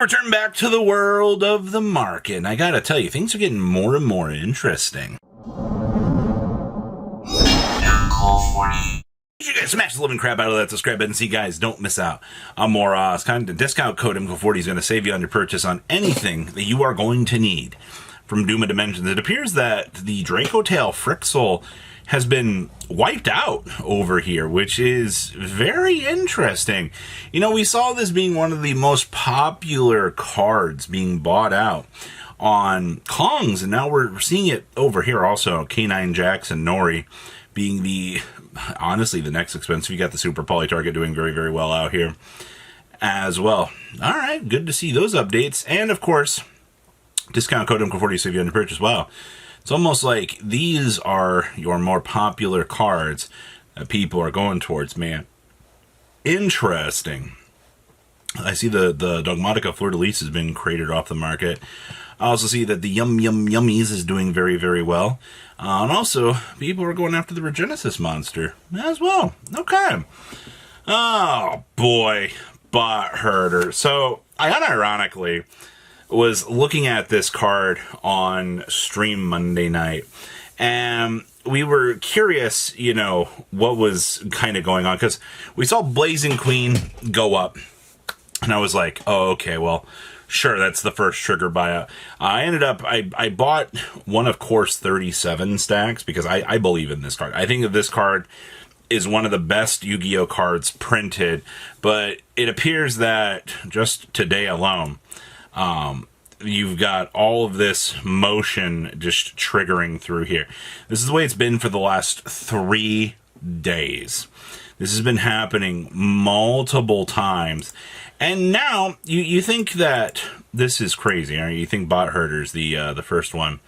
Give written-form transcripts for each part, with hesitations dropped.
Return back to the world of the market, and I gotta tell you, things are getting more and more interesting. You guys smash the living crap out of that subscribe button so you guys don't miss out on more kind of discount code MCO40 is going to save you on your purchase on anything that you are going to need from Doom of Dimensions. It appears that the Dracotail Frixel has been wiped out over here, which is very interesting. You know, we saw this being one of the most popular cards being bought out on Kongs, and now we're seeing it over here also. K9 Jackson Nori being honestly the next expensive. You got the Super Poly Target doing very, very well out here as well. All right, good to see those updates. And of course, discount code MCO40 save you on your purchase. Wow. It's almost like these are your more popular cards that people are going towards, man. Interesting. I see the Dogmatica Fleur-de-Lis has been cratered off the market. I also see that the Yum Yum Yummies is doing very, very well. And also, people are going after the Regenesis monster as well. Okay. Oh, boy. Bot Herder. So, I unironically was looking at this card on stream Monday night, and we were curious, you know, what was kind of going on, because we saw Blazing Queen go up, and I was like, oh, okay, well, sure, that's the first trigger buyout. I bought one of course 37 stacks, because I believe in this card. I think that this card is one of the best Yu-Gi-Oh cards printed, but it appears that just today alone, you've got all of this motion just triggering through here. This is the way it's been for the last 3 days. This has been happening multiple times. And now, you think that this is crazy, right? You think Bot Herder's the first one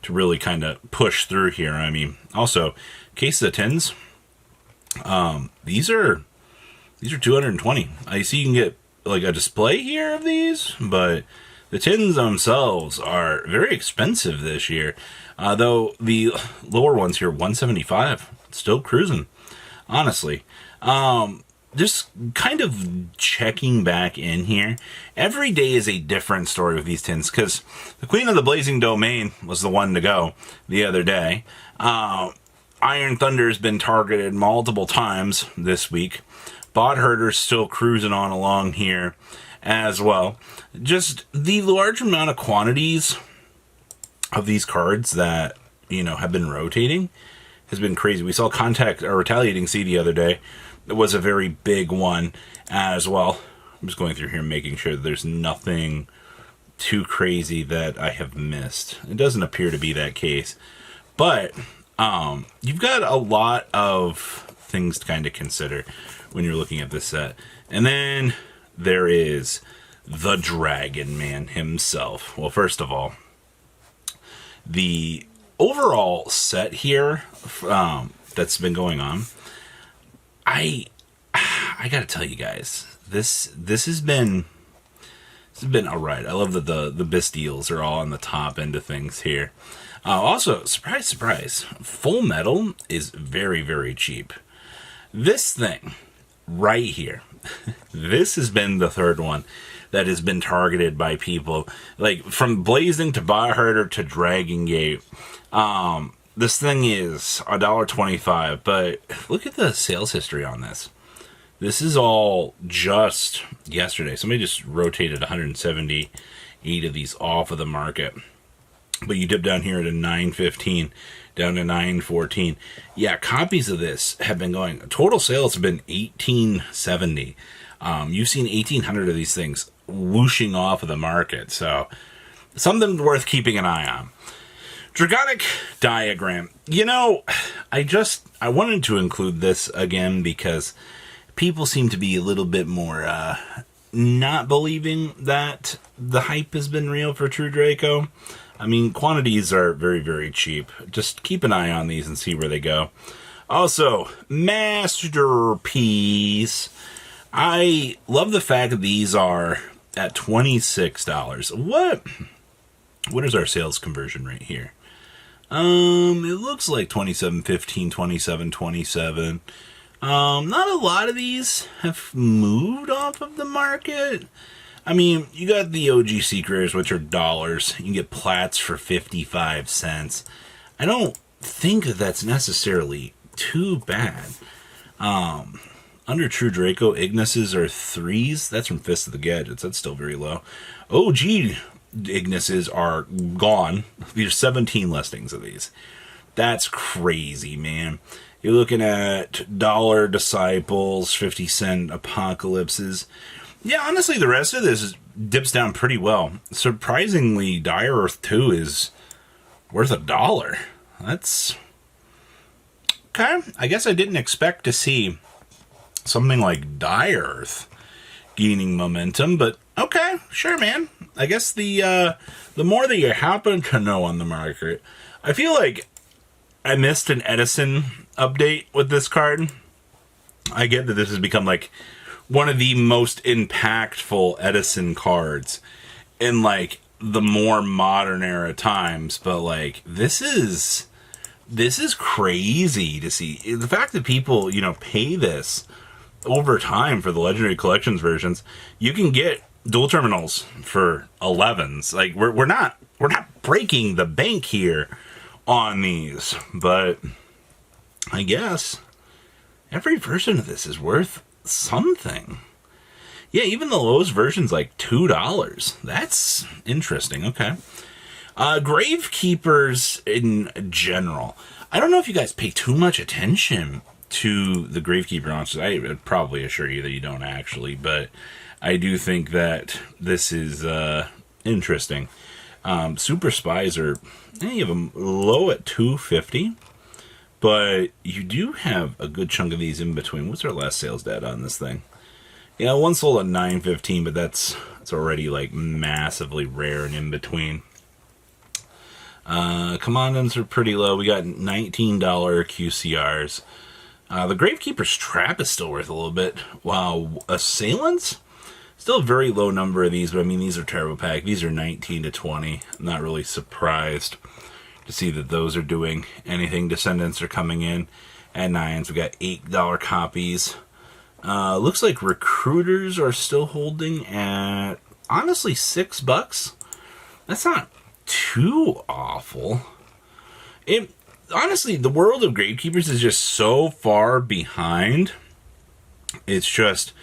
to really kind of push through here. I mean, also, Case of the Tins, these are 220. I see you can get like a display here of these, but the tins themselves are very expensive this year. Though the lower ones here, 175, still cruising, honestly. Just kind of checking back in here. Every day is a different story with these tins, because the Queen of the Blazing Domain was the one to go the other day. Iron Thunder has been targeted multiple times this week. Bot Herder's still cruising on along here as well. Just the large amount of quantities of these cards that, you know, have been rotating has been crazy. We saw Contact or Retaliating Sea the other day. It was a very big one as well. I'm just going through here making sure that there's nothing too crazy that I have missed. It doesn't appear to be that case. But you've got a lot of things to kind of consider when you're looking at this set. And then there is the Dragon Man himself. Well, first of all, the overall set here that's been going on, I gotta tell you guys, this has been alright. I love that the Bastiles are all on the top end of things here. Also, surprise, surprise, Full Metal is very, very cheap. This thing right here, this has been the third one that has been targeted by people, like from Blazing to Bot Herder to Dragon Gate. This thing is $1.25, but look at the sales history on this. This is all just yesterday. Somebody just rotated 178 of these off of the market. But you dip down here to 915, down to 914. Yeah, copies of this have been going. Total sales have been 1870. You've seen 1,800 of these things whooshing off of the market. So, something worth keeping an eye on. Dragonic Diagram. You know, I wanted to include this again because people seem to be a little bit more not believing that the hype has been real for True Draco. I mean, quantities are very, very cheap. Just keep an eye on these and see where they go. Also, Masterpiece. I love the fact that these are at $26. What is our sales conversion rate here? It looks like 27.15, 27.27. Not a lot of these have moved off of the market. I mean, you got the OG Secrets, which are dollars. You can get Platts for 55 cents. I don't think that that's necessarily too bad. Under True Draco, Ignises are 3s. That's from Fist of the Gadgets. That's still very low. OG Ignises are gone. There's 17 listings of these. That's crazy, man. You're looking at Dollar Disciples, 50 cent Apocalypses. Yeah, honestly, the rest of this dips down pretty well. Surprisingly, Dire Earth 2 is worth $1. That's okay. I guess I didn't expect to see something like Dire Earth gaining momentum, but okay, sure, man. I guess the more that you happen to know on the market, I feel like I missed an Edison update with this card. I get that this has become like one of the most impactful Edison cards in like the more modern era times, but like this is crazy to see. The fact that people, pay this over time for the Legendary Collections versions, you can get dual terminals for 11s. Like we're not breaking the bank here on these, but I guess every version of this is worth something. Yeah, even the lowest version's like $2. That's interesting. Okay. Gravekeepers in general. I don't know if you guys pay too much attention to the Gravekeeper launches. I would probably assure you that you don't actually, but I do think that this is interesting. Super Spies are, you have them low at $250, but you do have a good chunk of these in between. What's our last sales data on this thing? Yeah, one sold at $9.15, but it's already like massively rare and in between. Commandants are pretty low. We got $19 QCRs. The Gravekeeper's Trap is still worth a little bit. Wow, Assailants? Still a very low number of these, but I mean, these are Turbo Pack. These are 19 to 20. I'm not really surprised to see that those are doing anything. Descendants are coming in at 9s. We got $8 copies. Looks like Recruiters are still holding at, honestly, $6. That's not too awful. Honestly, the world of Gravekeepers is just so far behind. It's just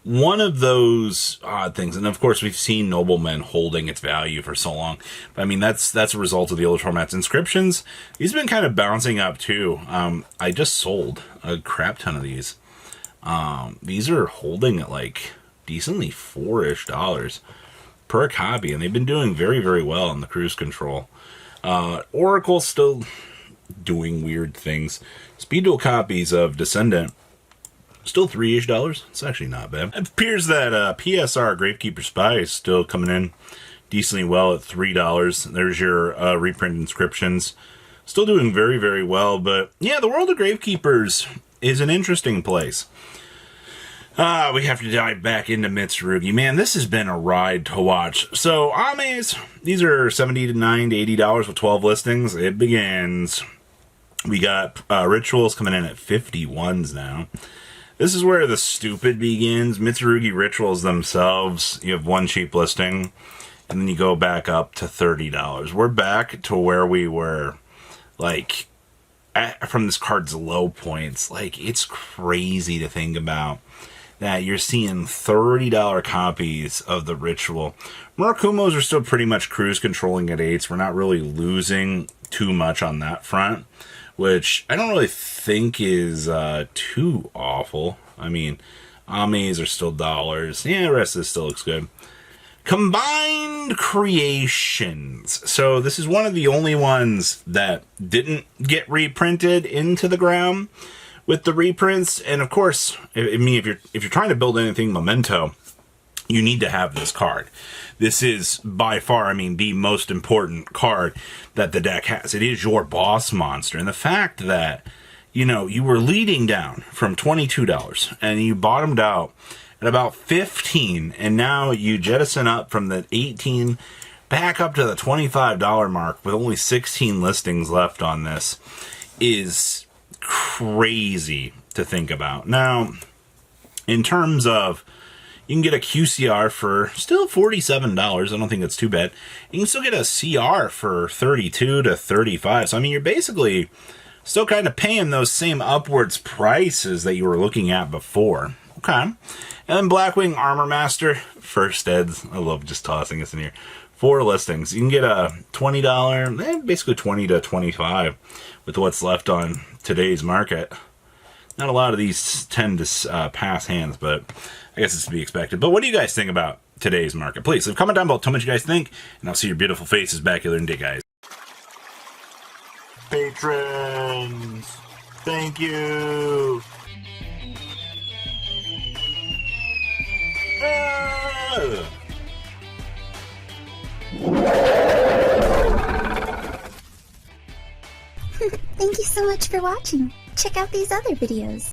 one of those odd things. And of course, we've seen Noblemen holding its value for so long. But I mean, that's a result of the older formats. Inscriptions, these have been kind of bouncing up too. I just sold a crap ton of these. These are holding at like decently $4-ish per copy, and they've been doing very, very well in the cruise control. Oracle's still doing weird things. Speed dual copies of Descendant, still $3-ish. It's actually not bad. It appears that PSR Gravekeeper Spy is still coming in decently well at $3. There's your reprint inscriptions. Still doing very, very well. But yeah, the world of Gravekeepers is an interesting place. We have to dive back into Mitsurugi. Man, this has been a ride to watch. So, Ames, these are $79 to $80 with 12 listings. It begins. We got Rituals coming in at 51s now. This is where the stupid begins. Mitsurugi Rituals themselves, you have one cheap listing, and then you go back up to $30. We're back to where we were, like, from this card's low points. Like, it's crazy to think about that you're seeing $30 copies of the Ritual. Murakumos are still pretty much cruise controlling at 8s. We're not really losing too much on that front, which I don't really think is too awful. I mean, Ames are still dollars. Yeah, the rest of this still looks good. Combined Creations. So this is one of the only ones that didn't get reprinted into the ground with the reprints. And of course, I mean, if you're trying to build anything Memento, you need to have this card. This is by far, I mean, the most important card that the deck has. It is your boss monster. And the fact that, you were leading down from $22 and you bottomed out at about 15, and now you jettison up from the 18 back up to the $25 mark with only 16 listings left on this, is crazy to think about. Now, in terms of, You can get a QCR for still $47. I don't think that's too bad. You can still get a CR for $32 to $35. So, I mean, you're basically still kind of paying those same upwards prices that you were looking at before. Okay. And then Blackwing Armor Master, first eds. I love just tossing this in here. 4 listings. You can get a $20, basically $20 to $25 with what's left on today's market. Not a lot of these tend to pass hands, but I guess it's to be expected. But what do you guys think about today's market? Please leave a comment down below. Tell me what you guys think, and I'll see your beautiful faces back here in a day, guys. Patrons, thank you. Thank you so much for watching. Check out these other videos.